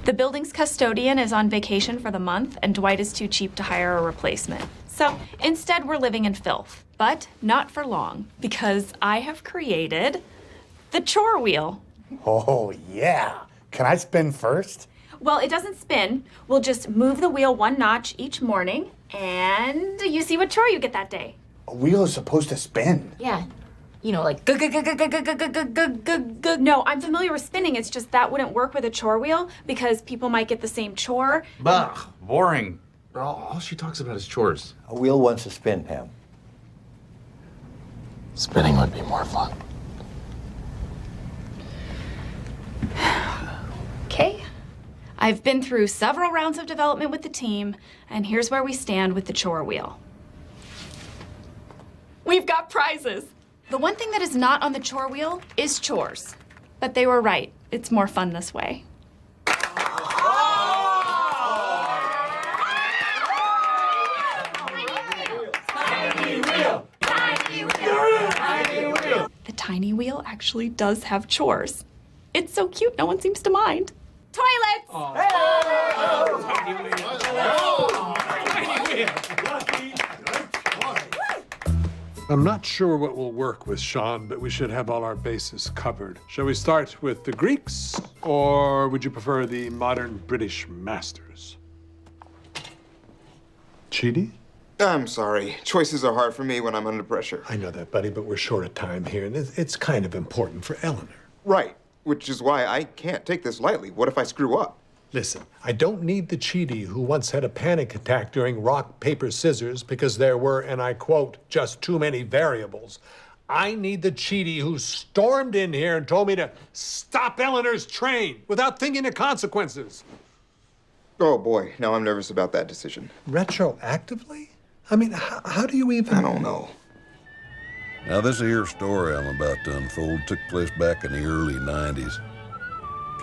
The building's custodian is on vacation for the month, and Dwight is too cheap to hire a replacement. So instead, we're living in filth. But not for long, because I have created the chore wheel. Oh, yeah. Can I spin first? Well, it doesn't spin. We'll just move the wheel one notch each morning, and you see what chore you get that day. A wheel is supposed to spin. Yeah. You know, like No, I'm familiar with spinning. It's just that wouldn't work with a chore wheel because people might get the same chore. Bah, boring. All she talks about is chores. A wheel wants to spin, Pam. Spinning would be more fun. Okay. I've been through several rounds of development with the team, and here's where we stand with the chore wheel. We've got prizes. The one thing that is not on the chore wheel is chores. But they were right. It's more fun this way. The tiny wheel actually does have chores. It's so cute, no one seems to mind. Toilets! I'm not sure what will work with Sean, but we should have all our bases covered. Shall we start with the Greeks, or would you prefer the modern British masters? Chidi? I'm sorry. Choices are hard for me when I'm under pressure. I know that, buddy, but we're short of time here, and it's kind of important for Eleanor. Right, which is why I can't take this lightly. What if I screw up? Listen, I don't need the Chidi who once had a panic attack during rock, paper, scissors because there were, and I quote, just too many variables. I need the Chidi who stormed in here and told me to stop Eleanor's train without thinking of consequences. Oh boy, now I'm nervous about that decision. Retroactively? I mean, how do you even... I don't know. Now, this here story I'm about to unfold took place back in the early 90s.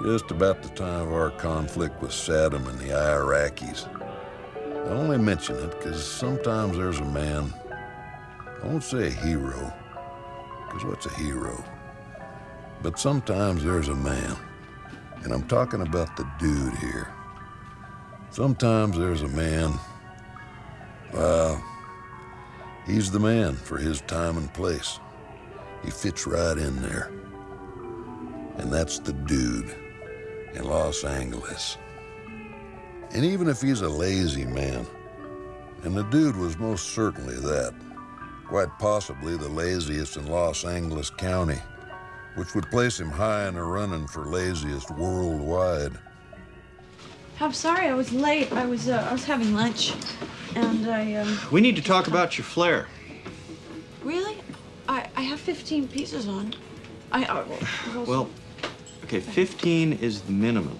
Just about the time of our conflict with Saddam and the Iraqis. I only mention it because sometimes there's a man, I won't say a hero, because what's a hero? But sometimes there's a man, and I'm talking about the dude here. Sometimes there's a man, well, he's the man for his time and place. He fits right in there. And that's the dude in Los Angeles. And even if he's a lazy man, and the dude was most certainly that, quite possibly the laziest in Los Angeles County, which would place him high in the running for laziest worldwide. I'm sorry I was late. I was having lunch, and We need to talk about your flair. Really? I have 15 pieces on. Well, okay, 15 is the minimum,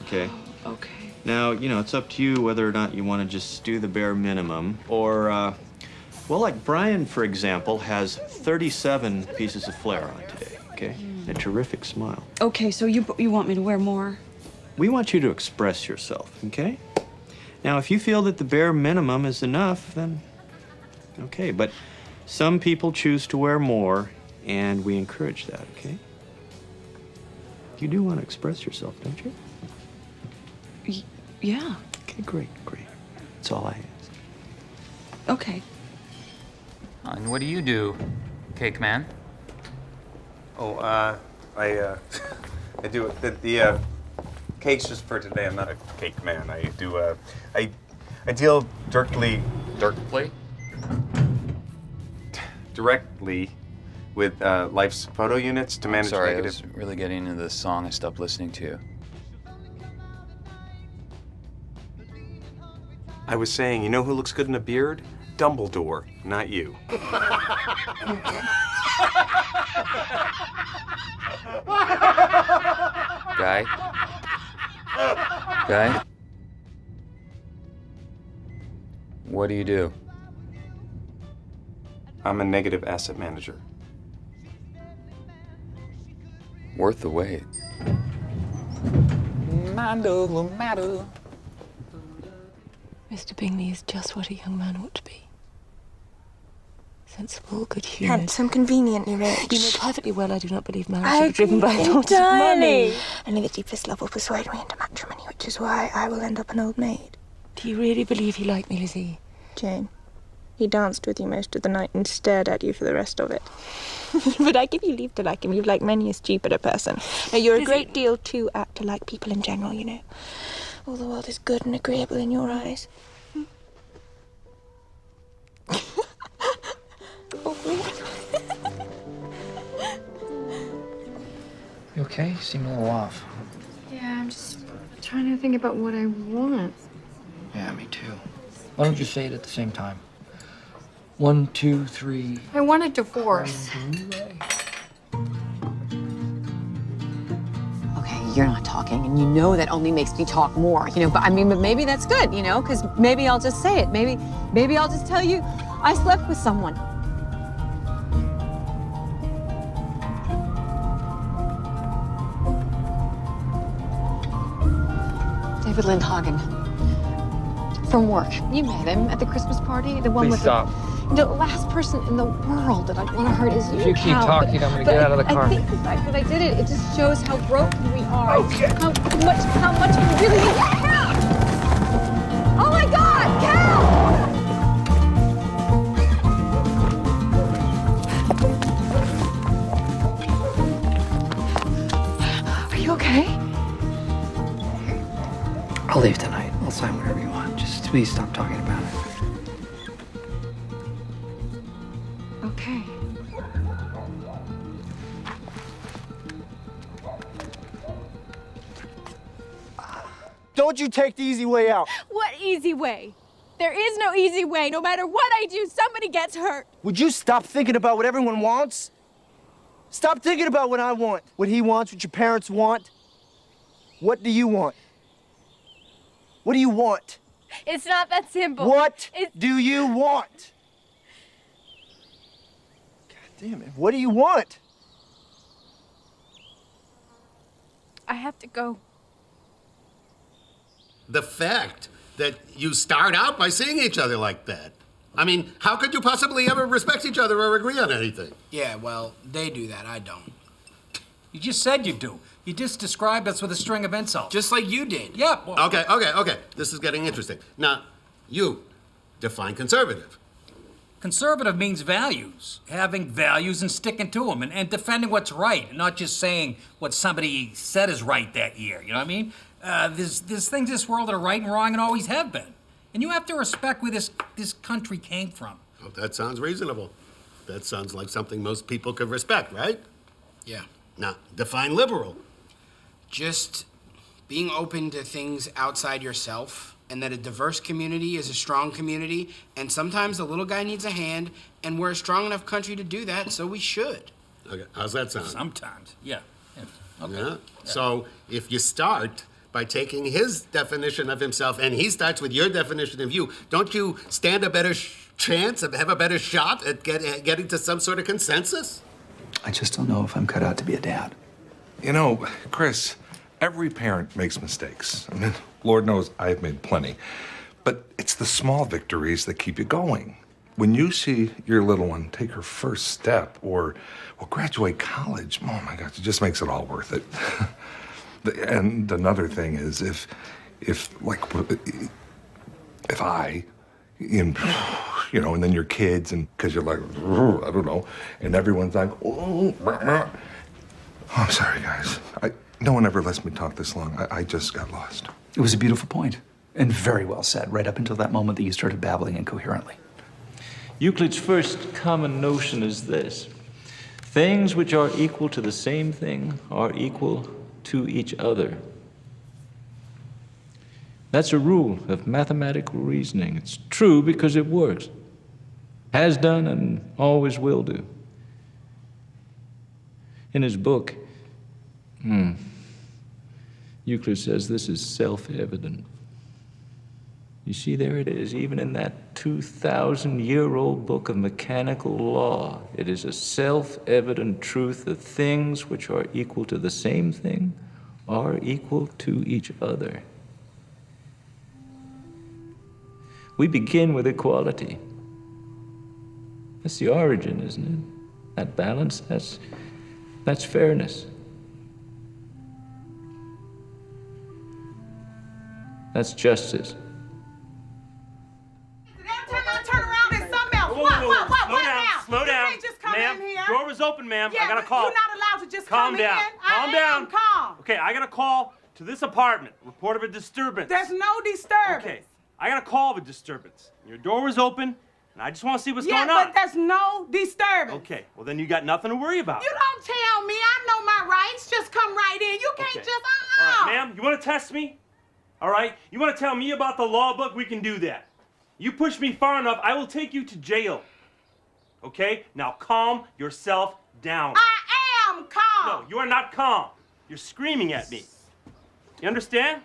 okay? Okay. Now, you know, it's up to you whether or not you want to just do the bare minimum, or, well, like Brian, for example, has 37 pieces of flair on today, okay? A terrific smile. Okay, so you want me to wear more? We want you to express yourself, okay? Now, if you feel that the bare minimum is enough, then okay, but some people choose to wear more, and we encourage that, okay? You do want to express yourself, don't you? Yeah. Okay, great. That's all I ask. Okay. And what do you do, Cake Man? Oh, I do the cake's just for today. I'm not a cake man. I do, I deal directly with life's photo units to manage Sorry, negative. I was really getting into this song. I stopped listening to you. I was saying, you know who looks good in a beard? Dumbledore, not you. Guy? What do you do? I'm a negative asset manager. Worth the wait. Mr. Bingley is just what a young man ought to be. sensible, good-humoured. Handsome, conveniently rich. You know perfectly well I do not believe marriage I should be driven by thoughts of entirely. money. Only the deepest love will persuade me into matrimony, which is why I will end up an old maid. Do you really believe you like me, Lizzie? Jane, he danced with you most of the night and stared at you for the rest of it. But I give you leave to like him. You've like many a stupider person. Now, you're a great deal too apt to like people in general, you know. All the world is good and agreeable in your eyes. Oh, You okay? You seem a little off. Yeah, I'm just trying to think about what I want. Yeah, me too. Why don't you say it at the same time? 1, 2, 3. I want a divorce. Okay, you're not talking, and you know that only makes me talk more, you know, but maybe that's good, you know, because maybe I'll just say it. Maybe I'll just tell you I slept with someone. David Lindhagen. From work. You met him at the Christmas party, the one Please with stop. the last person in the world that I'd want to hurt is you. If you keep Cal, talking, I'm gonna get out of the car. I think the fact that I did it just shows how broken we are. Okay. How much we really need Cal! Oh my God, Cal! Are you okay? I'll leave tonight. I'll sign whatever you want. Just please stop talking about it. Okay. Don't you take the easy way out. What easy way? There is no easy way. No matter what I do, somebody gets hurt. Would you stop thinking about what everyone wants? Stop thinking about what I want, what he wants, what your parents want. What do you want? What do you want? It's not that simple. What do you want? God damn it. What do you want? I have to go. The fact that you start out by seeing each other like that. I mean, how could you possibly ever respect each other or agree on anything? Yeah, well, they do that. I don't. You just said you do. You just described us with a string of insults. Just like you did. Yeah. Well, Okay. This is getting interesting. Now, you define conservative. Conservative means values. Having values and sticking to them and defending what's right, not just saying what somebody said is right that year. You know what I mean? There's things in this world that are right and wrong and always have been. And you have to respect where this country came from. Oh, that sounds reasonable. That sounds like something most people could respect, right? Yeah. Now, define liberal. Just being open to things outside yourself, and that a diverse community is a strong community, and sometimes the little guy needs a hand, and we're a strong enough country to do that, so we should. Okay, how's that sound? Sometimes, yeah. Okay. Yeah? So if you start by taking his definition of himself and he starts with your definition of you, don't you stand a better chance, have a better shot at getting to some sort of consensus? I just don't know if I'm cut out to be a dad. You know, Chris, every parent makes mistakes. I mean, Lord knows I've made plenty. But it's the small victories that keep you going. When you see your little one take her first step or graduate college, oh my gosh, it just makes it all worth it. And another thing is if I, you know, and then your kids, and because you're like, I don't know, and everyone's like, oh, I'm sorry, guys. No one ever lets me talk this long. I just got lost. It was a beautiful point, and very well said, right up until that moment that you started babbling incoherently. Euclid's first common notion is this: things which are equal to the same thing are equal to each other. That's a rule of mathematical reasoning. It's true because it works. Has done and always will do. In his book, Euclid says this is self-evident. You see, there it is, even in that 2,000-year-old book of mechanical law. It is a self-evident truth that things which are equal to the same thing are equal to each other. We begin with equality. That's the origin, isn't it? That balance, that's fairness. That's justice. Turn around and something else. What? Slow down. You can't just come ma'am. in here. Door was open, ma'am. Yeah, I got a but call. You're not allowed to just Calm come down. in. Calm I down. am calm. Okay, I got a call to this apartment. Report of a disturbance. There's no disturbance. Okay, I got a call of a disturbance. Your door was open, and I just want to see what's yeah, going on. but there's no disturbance. Okay, well then you got nothing to worry about. You don't tell me. I know my rights. Just come right in. You can't Okay. just. All right, ma'am, you want to test me? All right, you want to tell me about the law book? We can do that. You push me far enough, I will take you to jail. Okay? Now calm yourself down. I am calm. No, you are not calm. You're screaming at me. You understand?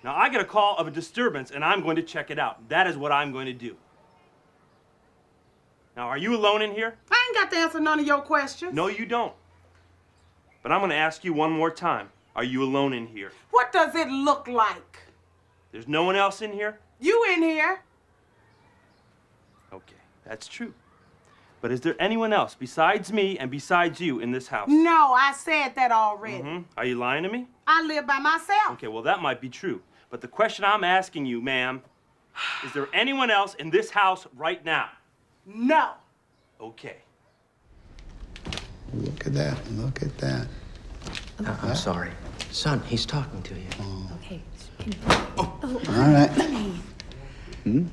Now I get a call of a disturbance and I'm going to check it out. That is what I'm going to do. Now, are you alone in here? I ain't got to answer none of your questions. No, you don't. But I'm going to ask you one more time. Are you alone in here? What does it look like? There's no one else in here? You in here? Okay, that's true. But is there anyone else besides me and besides you in this house? No, I said that already. Mm-hmm. Are you lying to me? I live by myself. Okay, well, that might be true. But the question I'm asking you, ma'am, is there anyone else in this house right now? No. Okay. Look at that. Look at that. I'm sorry. Son, he's talking to you. Okay. All right. Hmm?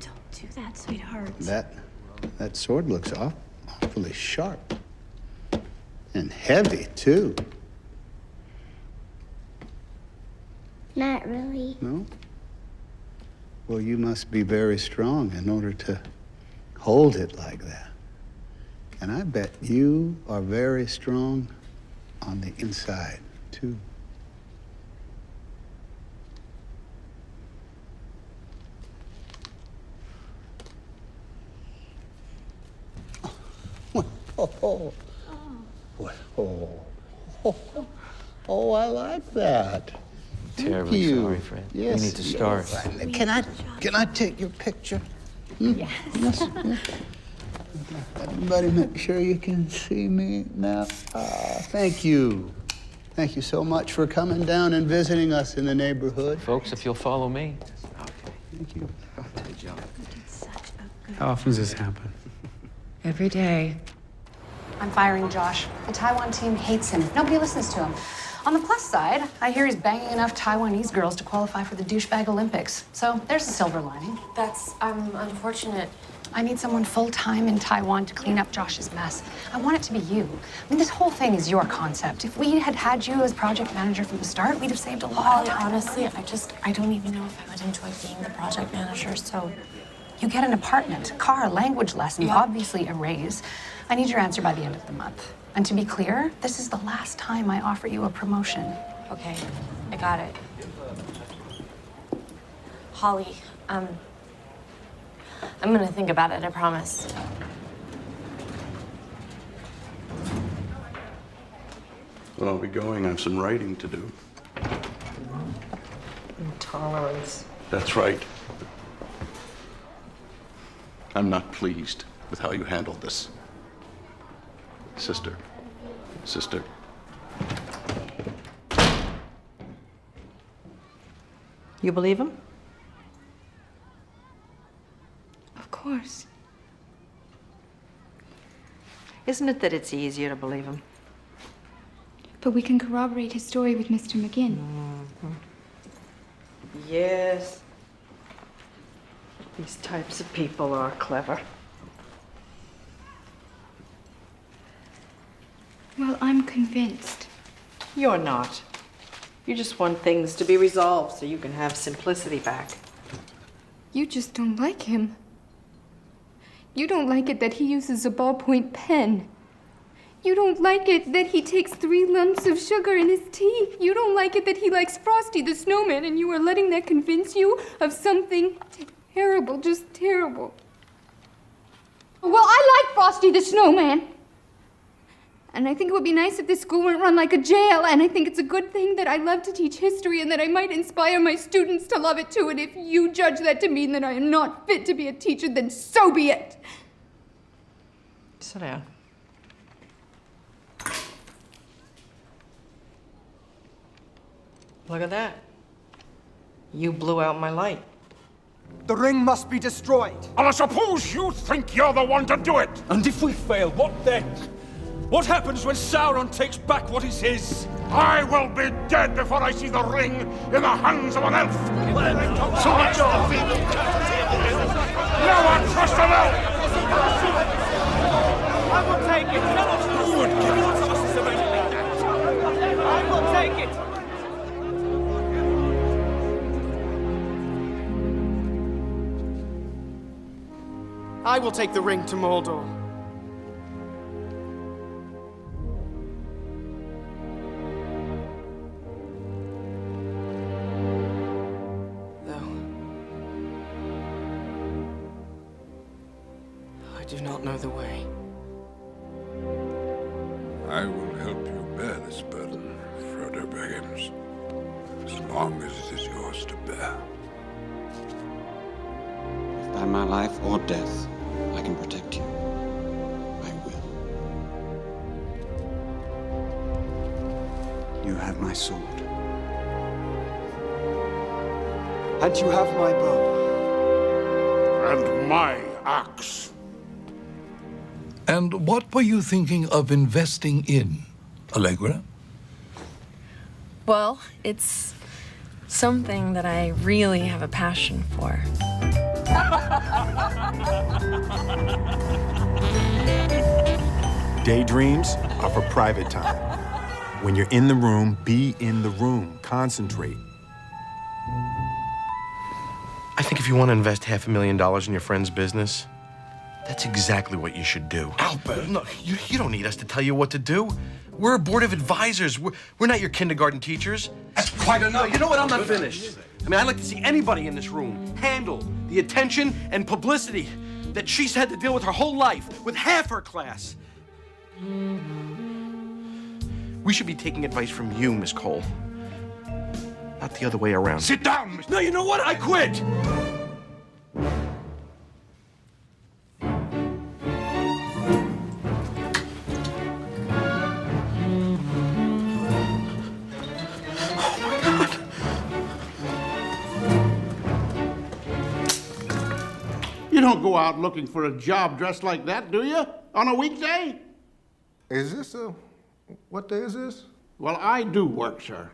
Don't do that, sweetheart. That sword looks awfully sharp. And heavy, too. Not really. No? Well, you must be very strong in order to hold it like that. And I bet you are very strong on the inside, too. Oh, oh, I like that. Terribly Thank you. sorry, Fred. Yes, We need to start. yes. Can I take your picture? Yes. Yes. Everybody make sure you can see me now. Thank you. Thank you so much for coming down and visiting us in the neighborhood. Folks, if you'll follow me. Thank you. Good job. How often does this happen? Every day. I'm firing Josh. The Taiwan team hates him. Nobody listens to him. On the plus side, I hear he's banging enough Taiwanese girls to qualify for the douchebag Olympics. So there's a silver lining. That's unfortunate. I need someone full-time in Taiwan to clean up Josh's mess. I want it to be you. I mean, this whole thing is your concept. If we had you as project manager from the start, we'd have saved a lot of time. Honestly, I don't even know if I would enjoy being the project manager, so... You get an apartment, car, language lesson, obviously a raise. I need your answer by the end of the month. And to be clear, this is the last time I offer you a promotion. Okay, I got it. Holly, I'm gonna think about it, I promise. Well, I'll be going. I have some writing to do. Intolerance. That's right. I'm not pleased with how you handled this. Sister. You believe him? Of course. Isn't it that it's easier to believe him? But we can corroborate his story with Mr. McGinn. Yes. These types of people are clever. Well, I'm convinced. You're not. You just want things to be resolved so you can have simplicity back. You just don't like him. You don't like it that he uses a ballpoint pen. You don't like it that he takes 3 lumps of sugar in his tea. You don't like it that he likes Frosty the Snowman, and you are letting that convince you of something terrible, just terrible. Well, I like Frosty the Snowman. And I think it would be nice if this school weren't run like a jail. And I think it's a good thing that I love to teach history and that I might inspire my students to love it too. And if you judge that to mean that I am not fit to be a teacher, then so be it. Sit down. Look at that. You blew out my light. The ring must be destroyed. And I suppose you think you're the one to do it. And if we fail, what then? What happens when Sauron takes back what is his? I will be dead before I see the ring in the hands of an elf. So much no one trusts an elf. I will take it. Good. I will take it. I will take the ring to Mordor. Though I do not know the way. I will help you bear this burden, Frodo Baggins, as long as it is yours to bear. If by my life or death I can protect you, I will. You have my sword. And you have my bow. And my axe. And what were you thinking of investing in, Allegra? Well, it's something that I really have a passion for. Daydreams are for private time. When you're in the room, be in the room. Concentrate. I think if you want to invest $500,000 in your friend's business, that's exactly what you should do. Albert! No, you don't need us to tell you what to do. We're a board of advisors. We're not your kindergarten teachers. That's quite enough. No, you know what? I'm not finished. I mean, I'd like to see anybody in this room handle the attention and publicity that she's had to deal with her whole life, with half her class. We should be taking advice from you, Miss Cole. Not the other way around. Sit down, Mr. No, you know what? I quit! You don't go out looking for a job dressed like that, do you? On a weekday? Is this what day is this? Well, I do work, sir.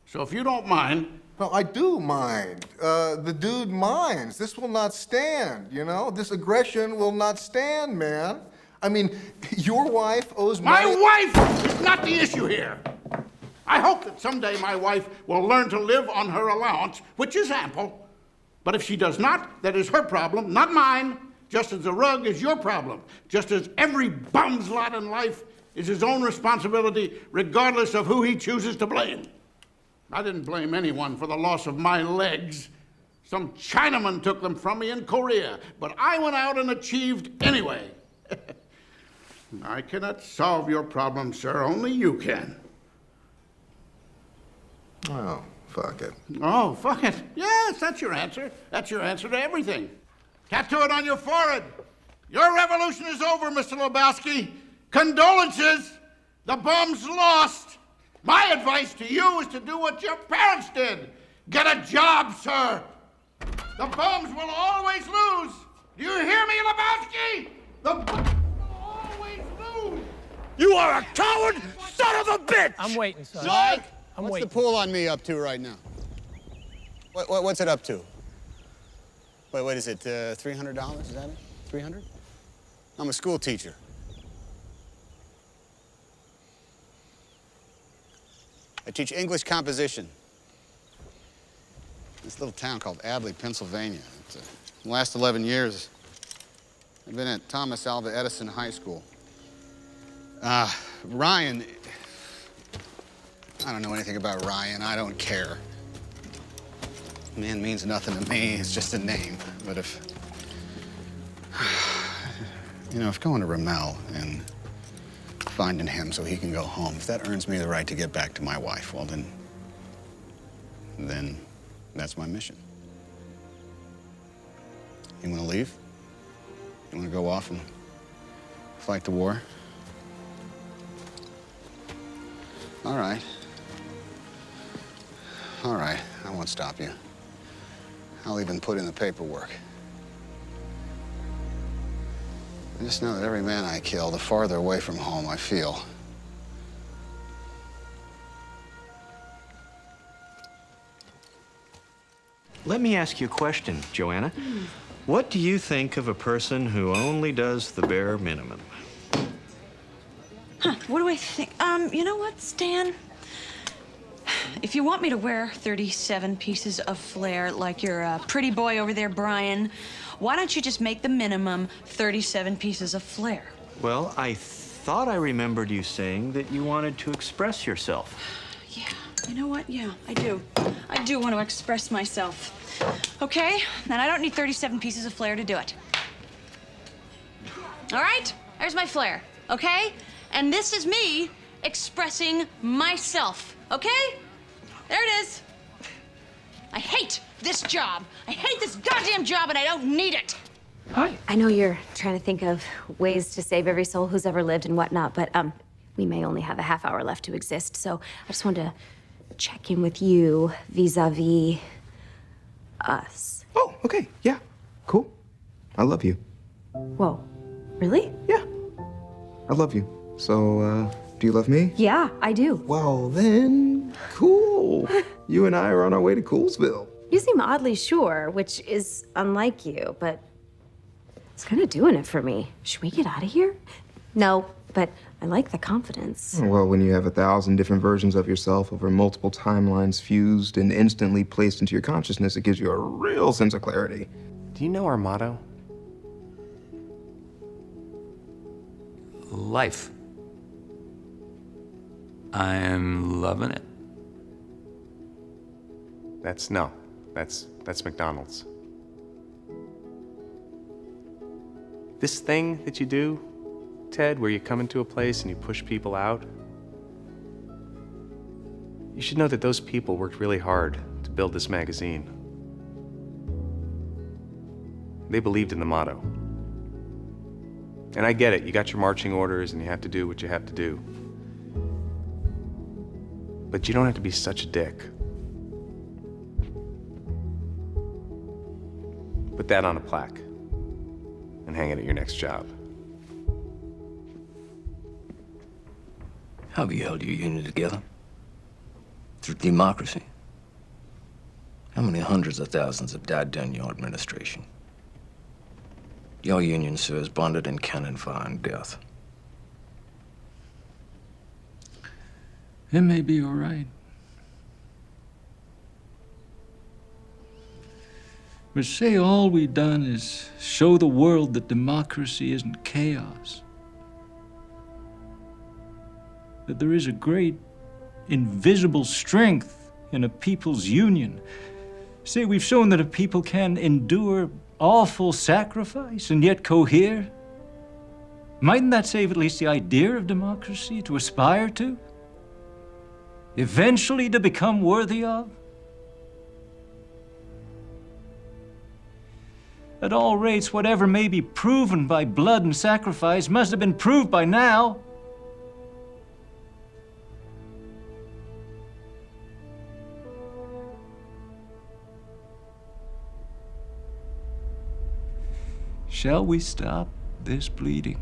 So if you don't mind. No, I do mind. The dude minds. This will not stand, you know? This aggression will not stand, man. I mean, your wife owes My money. wife is not the issue here. I hope that someday my wife will learn to live on her allowance, which is ample. But if she does not, that is her problem, not mine. Just as the rug is your problem. Just as every bum's lot in life is his own responsibility, regardless of who he chooses to blame. I didn't blame anyone for the loss of my legs. Some Chinaman took them from me in Korea, but I went out and achieved anyway. I cannot solve your problem, sir. Only you can. Oh, fuck it. Oh, fuck it. Yes, that's your answer. That's your answer to everything. Tattoo it on your forehead. Your revolution is over, Mr. Lebowski. Condolences. The bum's lost. My advice to you is to do what your parents did. Get a job, sir. The bums will always lose. Do you hear me, Lebowski? The bums will always lose. You are a coward, son of a bitch! I'm waiting, son. Mike! What's the pull on me up to right now? What's it up to? Wait, what is it, $300? Is that it? 300? I'm a school teacher. I teach English composition. This little town called Abley, Pennsylvania. The last 11 years, I've been at Thomas Alva Edison High School. Ryan, I don't know anything about Ryan. I don't care. Man means nothing to me. It's just a name. But if, you know, if going to Ramel and finding him so he can go home, if that earns me the right to get back to my wife, well, then that's my mission. You want to leave? You want to go off and fight the war? All right. All right, I won't stop you. I'll even put in the paperwork. I just know that every man I kill, the farther away from home I feel. Let me ask you a question, Joanna. What do you think of a person who only does the bare minimum? Huh, what do I think? You know what, Stan? If you want me to wear 37 pieces of flair like your pretty boy over there, Brian, why don't you just make the minimum 37 pieces of flair? Well, I thought I remembered you saying that you wanted to express yourself. Yeah, you know what? Yeah, I do. I do want to express myself. Okay, and I don't need 37 pieces of flair to do it. All right, there's my flair, okay? And this is me expressing myself, okay? There it is. I hate this job. I hate this goddamn job, and I don't need it. Hi. I know you're trying to think of ways to save every soul who's ever lived and whatnot, but we may only have a half hour left to exist, so I just wanted to check in with you vis-a-vis us. Oh, okay, yeah, cool. I love you. Whoa, really? Yeah, I love you. So, do you love me? Yeah, I do. Well, then, cool. You and I are on our way to Coolsville. You seem oddly sure, which is unlike you, but it's kind of doing it for me. Should we get out of here? No, but I like the confidence. Well, when you have 1,000 different versions of yourself over multiple timelines fused and instantly placed into your consciousness, it gives you a real sense of clarity. Do you know our motto? Life. I'm loving it. That's McDonald's. This thing that you do, Ted, where you come into a place and you push people out, you should know that those people worked really hard to build this magazine. They believed in the motto. And I get it, you got your marching orders and you have to do what you have to do. But you don't have to be such a dick. Put that on a plaque and hang it at your next job. How have you held your union together? Through democracy. How many hundreds of thousands have died during your administration? Your union, sir, is bonded in cannon fire and death. It may be all right. But say all we've done is show the world that democracy isn't chaos. That there is a great invisible strength in a people's union. Say we've shown that a people can endure awful sacrifice and yet cohere. Mightn't that save at least the idea of democracy to aspire to? Eventually to become worthy of? At all rates, whatever may be proven by blood and sacrifice must have been proved by now. Shall we stop this bleeding?